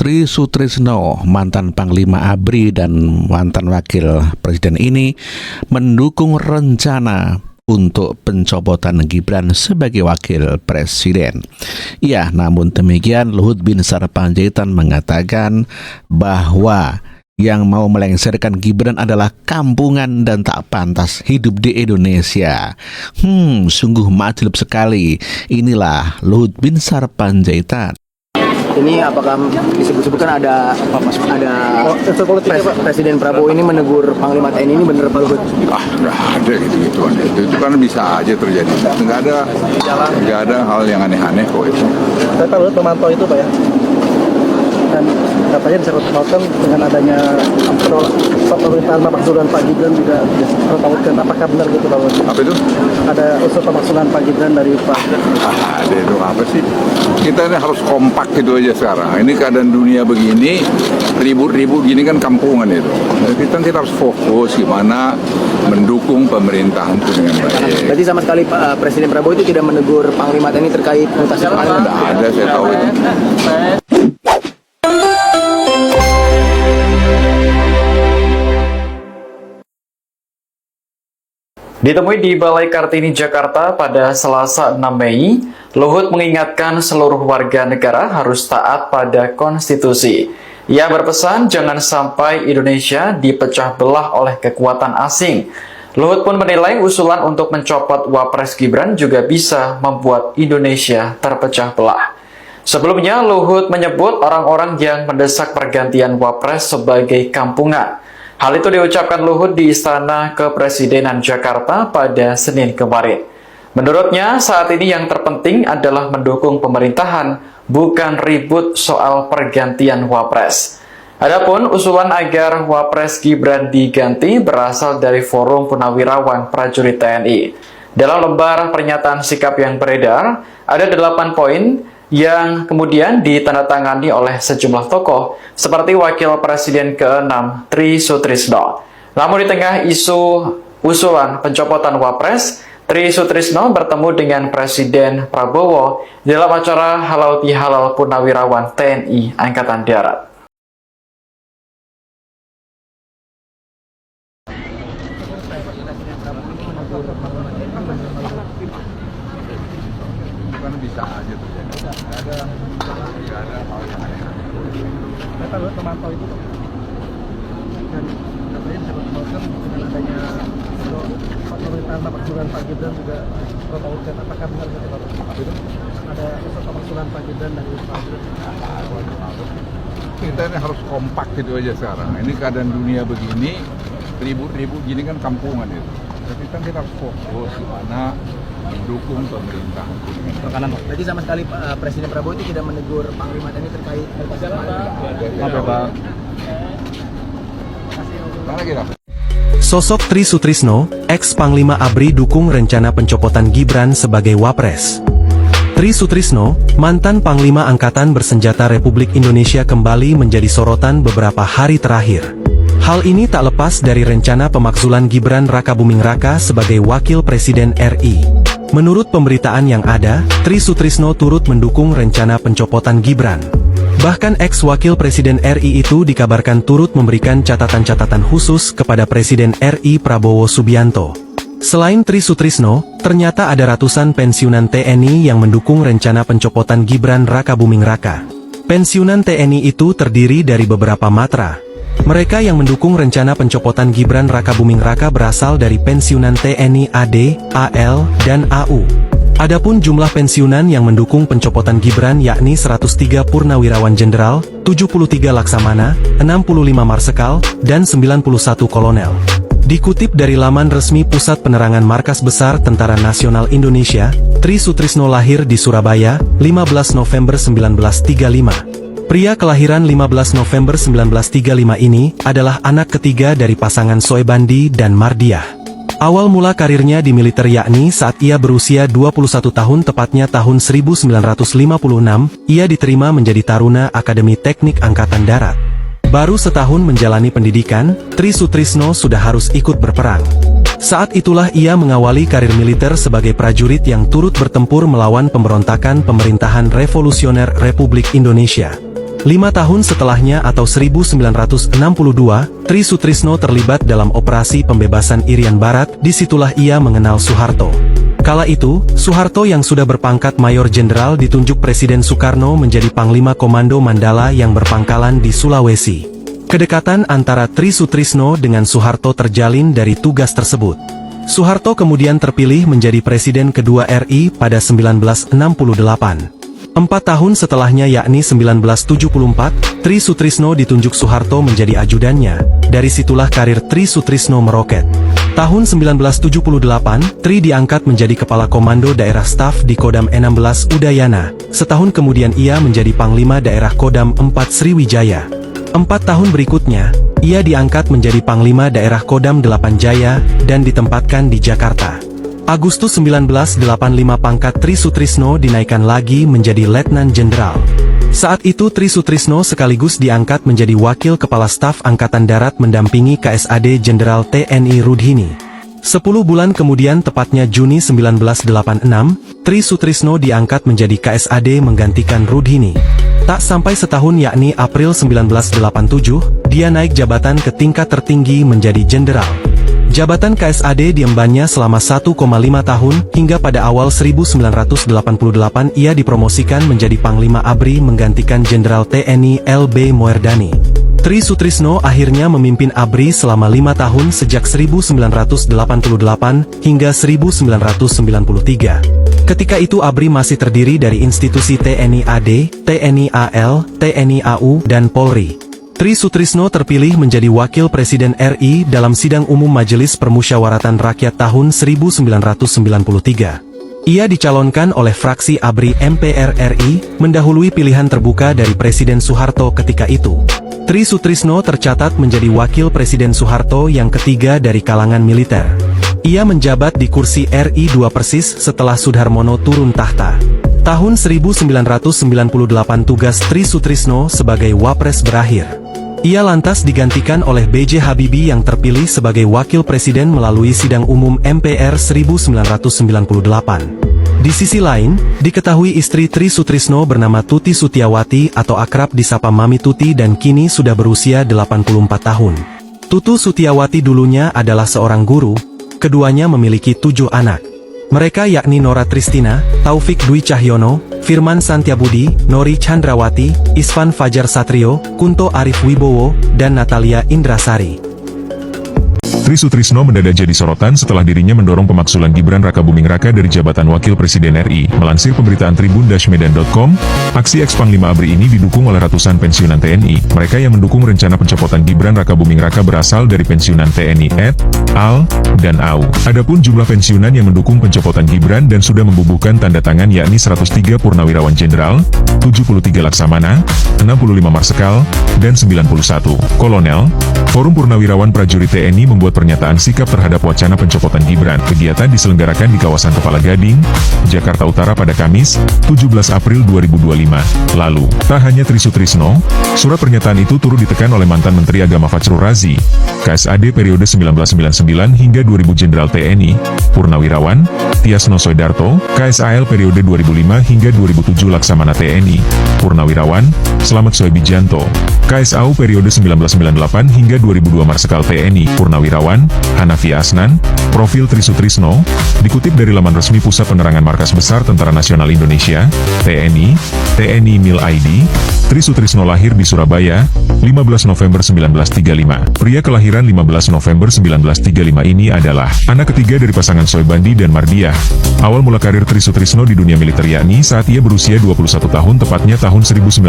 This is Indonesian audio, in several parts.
Tri Sutrisno, mantan Panglima ABRI dan mantan Wakil Presiden ini mendukung rencana untuk pencopotan Gibran sebagai Wakil Presiden. Ya, namun demikian Luhut Binsar Panjaitan mengatakan bahwa yang mau melengsarkan Gibran adalah kampungan dan tak pantas hidup di Indonesia. Sungguh majlub sekali. Inilah Luhut Binsar Panjaitan. Ini apakah disebut-sebutkan ada Presiden Prabowo ini menegur Panglima TNI, ini benar Pak Luhut? Nggak ada gitu-gituan. Itu kan bisa aja terjadi. Nggak ada hal yang aneh-aneh kok itu. Saya Pak Luhut memantau itu Pak ya. Dan katanya disebutkan dengan adanya pemerintahan pemakzulan Pak Gibran juga dipertahankan. Apakah benar gitu Pak Luhut? Apa itu? Ada unsur pemakzulan Pak Gibran dari Pak. Ada itu apa sih? Kita ini harus kompak gitu aja sekarang. Ini keadaan dunia begini, ribut-ribut gini kan kampungan itu. Jadi kita harus fokus gimana mendukung pemerintahan itu dengan baik. Berarti sama sekali Presiden Prabowo itu tidak menegur Panglima TNI terkait mutasi kemarin? Tidak ada, saya tahu itu. Ditemui di Balai Kartini, Jakarta pada Selasa 6 Mei, Luhut mengingatkan seluruh warga negara harus taat pada konstitusi. Ia berpesan jangan sampai Indonesia dipecah belah oleh kekuatan asing. Luhut pun menilai usulan untuk mencopot Wapres Gibran juga bisa membuat Indonesia terpecah belah. Sebelumnya, Luhut menyebut orang-orang yang mendesak pergantian Wapres sebagai kampungan. Hal itu diucapkan Luhut di Istana Kepresidenan Jakarta pada Senin kemarin. Menurutnya, saat ini yang terpenting adalah mendukung pemerintahan, bukan ribut soal pergantian Wapres. Adapun usulan agar Wapres Gibran diganti berasal dari Forum Purnawirawan Prajurit TNI. Dalam lembar pernyataan sikap yang beredar, ada 8 poin yang kemudian ditandatangani oleh sejumlah tokoh seperti Wakil Presiden ke-6 Tri Sutrisno. Namun di tengah isu usulan pencopotan Wapres, Tri Sutrisno bertemu dengan Presiden Prabowo dalam acara Halal Bihalal Purnawirawan TNI Angkatan Darat. Kan bisa aja terjadi. Nggak ada hal yang aneh-aneh. Saya Pak Luhut memantau itu dan katanya disebutkan dengan adanya pemerintahan pemakzulan Pak Gibran juga dipertahankan. Apakah benar gitu Pak Luhut? Apa itu? Ada unsur pemakzulan Pak Gibran dari Pak. Kita ini harus kompak gitu aja sekarang. Ini keadaan dunia begini, ribut-ribut gini kan kampungan itu. Jadi kita harus fokus gimana mendukung pemerintahan. Berarti sama sekali Presiden Prabowo itu tidak menegur Panglima TNI terkait mutasi kemarin? Apa Pak? Mana kita? Sosok Tri Sutrisno, ex-Panglima ABRI dukung rencana pencopotan Gibran sebagai Wapres. Tri Sutrisno, mantan Panglima Angkatan Bersenjata Republik Indonesia kembali menjadi sorotan beberapa hari terakhir. Hal ini tak lepas dari rencana pemakzulan Gibran Rakabuming Raka sebagai Wakil Presiden RI. Menurut pemberitaan yang ada, Tri Sutrisno turut mendukung rencana pencopotan Gibran. Bahkan ex-Wakil Presiden RI itu dikabarkan turut memberikan catatan-catatan khusus kepada Presiden RI Prabowo Subianto. Selain Tri Sutrisno, ternyata ada ratusan pensiunan TNI yang mendukung rencana pencopotan Gibran Rakabuming Raka. Pensiunan TNI itu terdiri dari beberapa matra. Mereka yang mendukung rencana pencopotan Gibran Rakabuming Raka berasal dari pensiunan TNI AD, AL, dan AU. Adapun jumlah pensiunan yang mendukung pencopotan Gibran yakni 103 Purnawirawan Jenderal, 73 Laksamana, 65 Marsekal, dan 91 Kolonel. Dikutip dari laman resmi Pusat Penerangan Markas Besar Tentara Nasional Indonesia, Tri Sutrisno lahir di Surabaya, 15 November 1935. Pria kelahiran 15 November 1935 ini adalah anak ketiga dari pasangan Soebandi dan Mardiah. Awal mula karirnya di militer yakni saat ia berusia 21 tahun tepatnya tahun 1956, ia diterima menjadi taruna Akademi Teknik Angkatan Darat. Baru setahun menjalani pendidikan, Tri Sutrisno sudah harus ikut berperang. Saat itulah ia mengawali karir militer sebagai prajurit yang turut bertempur melawan pemberontakan pemerintahan revolusioner Republik Indonesia. 5 tahun setelahnya atau 1962, Tri Sutrisno terlibat dalam operasi pembebasan Irian Barat. Disitulah ia mengenal Soeharto. Kala itu, Soeharto yang sudah berpangkat Mayor Jenderal ditunjuk Presiden Soekarno menjadi Panglima Komando Mandala yang berpangkalan di Sulawesi. Kedekatan antara Tri Sutrisno dengan Soeharto terjalin dari tugas tersebut. Soeharto kemudian terpilih menjadi Presiden kedua RI pada 1968. 4 tahun setelahnya yakni 1974, Tri Sutrisno ditunjuk Soeharto menjadi ajudannya. Dari situlah karir Tri Sutrisno meroket. Tahun 1978, Tri diangkat menjadi Kepala Komando Daerah Staf di Kodam 16 Udayana. Setahun kemudian ia menjadi Panglima Daerah Kodam 4 Sriwijaya. 4 tahun berikutnya, ia diangkat menjadi Panglima Daerah Kodam 8 Jaya dan ditempatkan di Jakarta. Agustus 1985 pangkat Tri Sutrisno dinaikkan lagi menjadi Letnan Jenderal. Saat itu Tri Sutrisno sekaligus diangkat menjadi Wakil Kepala Staf Angkatan Darat mendampingi KSAD Jenderal TNI Rudhini. 10 bulan kemudian tepatnya Juni 1986, Tri Sutrisno diangkat menjadi KSAD menggantikan Rudhini. Tak sampai setahun yakni April 1987, dia naik jabatan ke tingkat tertinggi menjadi Jenderal. Jabatan KSAD diembannya selama 1,5 tahun, hingga pada awal 1988 ia dipromosikan menjadi Panglima ABRI menggantikan Jenderal TNI LB Moerdani. Tri Sutrisno akhirnya memimpin ABRI selama 5 tahun sejak 1988 hingga 1993. Ketika itu ABRI masih terdiri dari institusi TNI AD, TNI AL, TNI AU, dan Polri. Tri Sutrisno terpilih menjadi Wakil Presiden RI dalam Sidang Umum Majelis Permusyawaratan Rakyat tahun 1993. Ia dicalonkan oleh fraksi ABRI MPR RI, mendahului pilihan terbuka dari Presiden Soeharto ketika itu. Tri Sutrisno tercatat menjadi Wakil Presiden Soeharto yang ketiga dari kalangan militer. Ia menjabat di kursi RI 2 persis setelah Soeharmono turun tahta. Tahun 1998 tugas Tri Sutrisno sebagai Wapres berakhir. Ia lantas digantikan oleh B.J. Habibie yang terpilih sebagai Wakil Presiden melalui Sidang Umum MPR 1998. Di sisi lain, diketahui istri Tri Sutrisno bernama Tuti Sutiawati atau akrab disapa Mami Tuti dan kini sudah berusia 84 tahun. Tutu Sutiawati dulunya adalah seorang guru, keduanya memiliki 7 anak. Mereka yakni Nora Tristina, Taufik Dwi Cahyono, Firman Santiabudi, Nori Chandrawati, Isvan Fajar Satrio, Kunto Arif Wibowo, dan Natalia Indrasari. Tri Sutrisno mendadak jadi sorotan setelah dirinya mendorong pemaksulan Gibran Rakabuming Raka dari jabatan Wakil Presiden RI. Melansir pemberitaan Tribun-Medan.com, aksi eks-Panglima ABRI ini didukung oleh ratusan pensiunan TNI. Mereka yang mendukung rencana pencopotan Gibran Rakabuming Raka berasal dari pensiunan TNI AD, AL, dan AU. Adapun jumlah pensiunan yang mendukung pencopotan Gibran dan sudah membubuhkan tanda tangan yakni 103 Purnawirawan Jenderal, 73 Laksamana, 65 Marsekal, dan 91 Kolonel. Forum Purnawirawan Prajurit TNI membuat pernyataan sikap terhadap wacana pencopotan Gibran. Kegiatan diselenggarakan di kawasan Kepala Gading, Jakarta Utara pada Kamis, 17 April 2025 lalu. Tak hanya Tri Sutrisno, surat pernyataan itu turut ditekan oleh mantan Menteri Agama Fachru Razi, KSAD periode 1999 hingga 2000 Jenderal TNI, Purnawirawan, Tiasno Soedarto, KSAL periode 2005 hingga 2007 Laksamana TNI, Purnawirawan, Slamet Soebijanto, KSAU periode 1998 hingga 2002 Marsekal TNI, Purnawirawan, Hanafi Asnan. Profil Tri Sutrisno, dikutip dari laman resmi Pusat Penerangan Markas Besar Tentara Nasional Indonesia, TNI, TNI Mil ID, Tri Sutrisno lahir di Surabaya, 15 November 1935. Pria kelahiran 15 November 1935 ini adalah anak ketiga dari pasangan Soebandi dan Mardiah. Awal mula karir Tri Sutrisno di dunia militer yakni saat ia berusia 21 tahun tepatnya tahun 1956,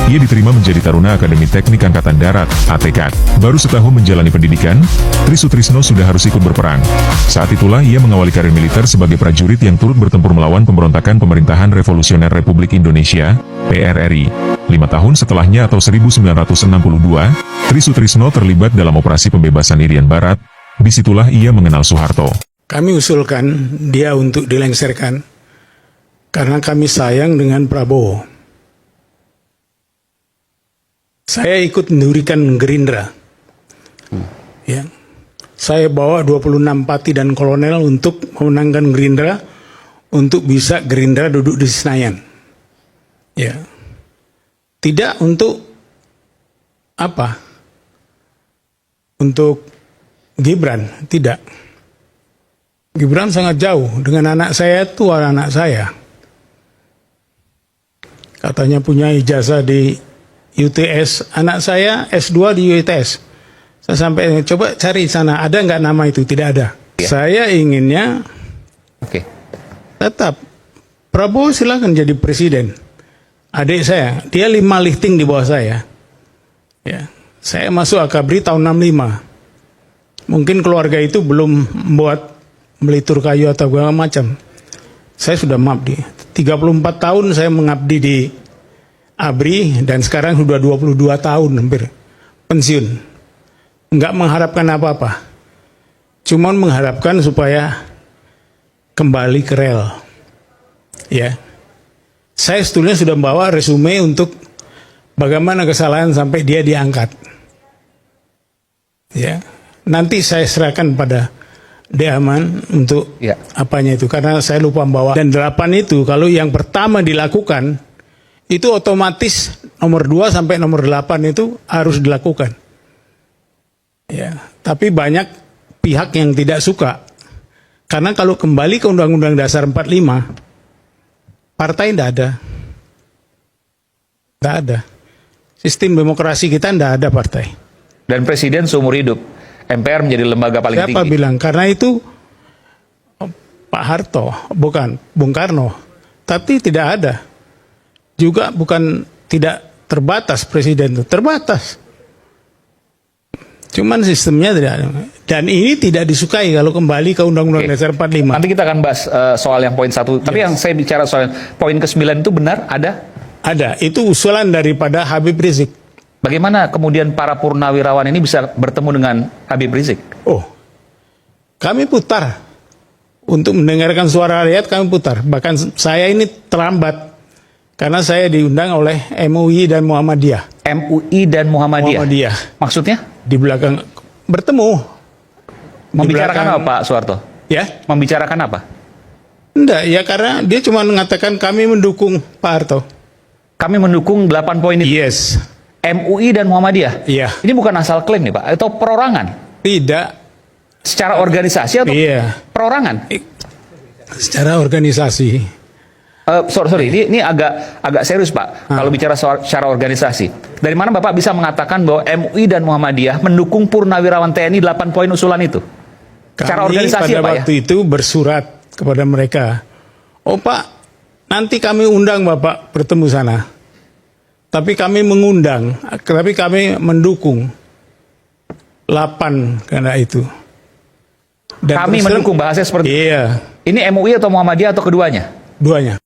ia diterima menjadi Taruna Akademi Teknik Angkatan Darat, ATK. Baru setahun menjalani pendidikan, Tri Sutrisno sudah harus ikut berperang. Saat itulah ia mengawali karir militer sebagai prajurit yang turut bertempur melawan pemberontakan Pemerintahan Revolusioner Republik Indonesia, PRRI. 5 tahun setelahnya atau 1962, Tri Sutrisno terlibat dalam operasi pembebasan Irian Barat. Disitulah ia mengenal Soeharto. Kami usulkan dia untuk dilengserkan karena kami sayang dengan Prabowo. Saya ikut mendirikan Gerindra. Ya. Saya bawa 26 pati dan kolonel untuk memenangkan Gerindra, untuk bisa Gerindra duduk di Senayan. Ya. Tidak untuk apa? Untuk Gibran, tidak. Gibran sangat jauh dengan anak saya, tua anak saya. Katanya punya ijazah di UTS, anak saya S2 di UTS. Saya sampai coba cari sana, ada nggak nama itu? Tidak ada. Saya inginnya tetap Prabowo silakan jadi presiden. Adik saya, dia 5 lifting di bawah saya. Ya, saya masuk Akabri tahun 65. Mungkin keluarga itu belum membuat melitur kayu atau segala macam. Saya sudah mengabdi. 34 tahun saya mengabdi di ABRI dan sekarang sudah 22 tahun hampir pensiun. Enggak mengharapkan apa-apa. Cuman mengharapkan supaya kembali ke rel. Ya. Saya sebetulnya sudah membawa resume untuk bagaimana kesalahan sampai dia diangkat. Ya. Nanti saya serahkan pada Deaman untuk apanya itu, karena saya lupa membawa. Dan 8 itu kalau yang pertama dilakukan itu otomatis nomor 2 sampai nomor 8 itu harus dilakukan. Ya, tapi banyak pihak yang tidak suka. Karena kalau kembali ke Undang-Undang Dasar 45, partai tidak ada. Tidak ada. Sistem demokrasi kita tidak ada partai. Dan presiden seumur hidup. MPR menjadi lembaga paling tinggi. Siapa bilang? Karena itu Pak Harto, bukan Bung Karno. Tapi tidak ada. Juga bukan tidak terbatas presiden itu. Terbatas. Cuman sistemnya tidak ada. Dan ini tidak disukai kalau kembali ke Undang-Undang Dasar 45. Nanti kita akan bahas soal yang poin 1. Tapi yang saya bicara soal poin ke-9 itu benar ada? Ada. Itu usulan daripada Habib Rizik. Bagaimana kemudian para purnawirawan ini bisa bertemu dengan Habib Rizik? Oh, kami putar. Untuk mendengarkan suara rakyat kami putar. Bahkan saya ini terlambat. Karena saya diundang oleh MUI dan Muhammadiyah. MUI dan Muhammadiyah? Maksudnya? Di belakang bertemu. Membicarakan apa Pak Soeharto? Ya? Membicarakan apa? Enggak, ya karena dia cuma mengatakan kami mendukung Pak Harto. Kami mendukung 8 poin itu? Yes. MUI dan Muhammadiyah? Iya. Ini bukan asal klaim nih Pak, atau perorangan? Tidak. Secara organisasi atau perorangan? Secara organisasi. Sorry, ini agak serius Pak. Kalau bicara soal secara organisasi, dari mana Bapak bisa mengatakan bahwa MUI dan Muhammadiyah mendukung purnawirawan TNI 8 poin usulan itu? Secara organisasi pada Pak waktu itu bersurat kepada mereka, oh Pak, nanti kami undang Bapak bertemu sana. Tapi kami mengundang, tapi kami mendukung 8 karena itu. Dan kami mendukung bahasanya seperti itu. Iya. Ini MUI atau Muhammadiyah atau keduanya? Duanya.